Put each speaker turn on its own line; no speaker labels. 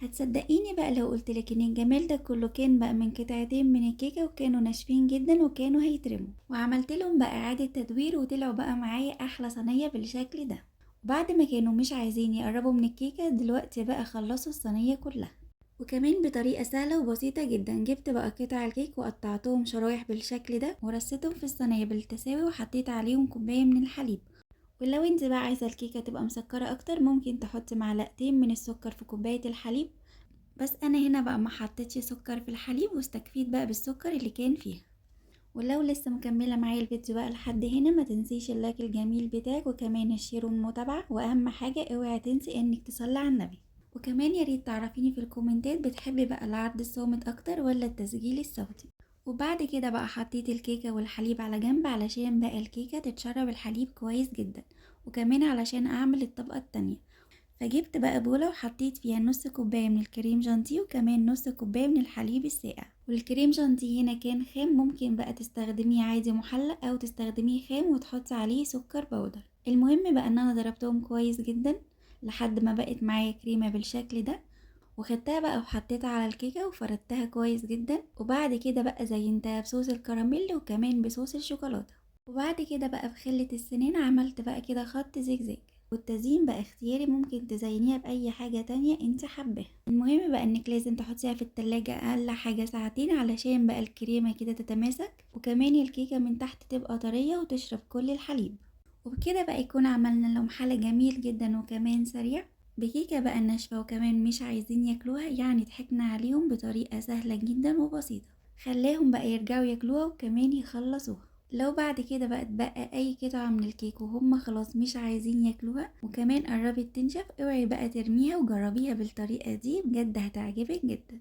هتصدقيني بقى لو قلتلك ان الجمال ده كله كان بقى من قطعتين من الكيكة وكانوا ناشفين جدا وكانوا هيترموا، وعملت لهم بقى اعادة تدوير وطلعوا بقى معايا احلى صينية بالشكل ده. وبعد ما كانوا مش عايزين يقربوا من الكيكة دلوقتي بقى خلصوا الصينية كلها. وكمان بطريقة سهلة وبسيطة جدا جبت بقى قطع الكيك وقطعتهم شرايح بالشكل ده ورصيتهم في الصينية بالتساوي وحطيت عليهم كوباية من الحليب. ولو انت بقى عايزة الكيكة تبقى مسكرة اكتر ممكن تحطي معلقتين من السكر في كوباية الحليب، بس انا هنا بقى ما حطيتش سكر في الحليب واستكفيت بقى بالسكر اللي كان فيها. ولو لسه مكملة معايا الفيديو بقى لحد هنا ما تنسيش اللايك الجميل بتاعك وكمان الشير والمتابعة، واهم حاجة اوعي تنسي انك تصلي على النبي. وكمان ياريت تعرفيني في الكومنتات بتحبي بقى العرض الصامت اكتر ولا التسجيل الصوتي. وبعد كده بقى حطيت الكيكة والحليب على جنب علشان بقى الكيكة تتشرب الحليب كويس جدا، وكمان علشان اعمل الطبقة التانية. فجبت بقى بولة وحطيت فيها نص كوباية من الكريم جانتيه وكمان نص كوباية من الحليب الساقع. والكريم جانتيه هنا كان خام، ممكن بقى تستخدميه عادي محلى او تستخدميه خام وتحطي عليه سكر بودر. المهم بقى ان انا ضربتهم كويس جدا لحد ما بقت معايا كريمة بالشكل ده، وخدتها بقى وحطيتها على الكيكة وفردتها كويس جدا. وبعد كده بقى زينتها بصوص الكراميل وكمان بصوص الشوكولاتة. وبعد كده بقى بخلة السنين عملت بقى كده خط زجزاج. والتزيين بقى اختياري، ممكن تزينيها بأي حاجة تانية انت حباها. المهم بقى انك لازم تحطيها في التلاجة اقل حاجة ساعتين علشان بقى الكريمة كده تتماسك، وكمان الكيكة من تحت تبقى طرية وتشرب كل الحليب. وبكده بقى يكون عملنا لهم حل جميل جدا وكمان سريع بكيكة بقى ناشفة وكمان مش عايزين ياكلوها، يعني ضحكنا عليهم بطريقة سهلة جدا وبسيطة خلاهم بقى يرجعوا ياكلوها وكمان يخلصوها. لو بعد كده بقى اتبقى اي قطعة من الكيك وهم خلاص مش عايزين ياكلوها وكمان قربت تنشف، اوعي بقى ترميها وجربيها بالطريقة دي بجد هتعجبك جدا.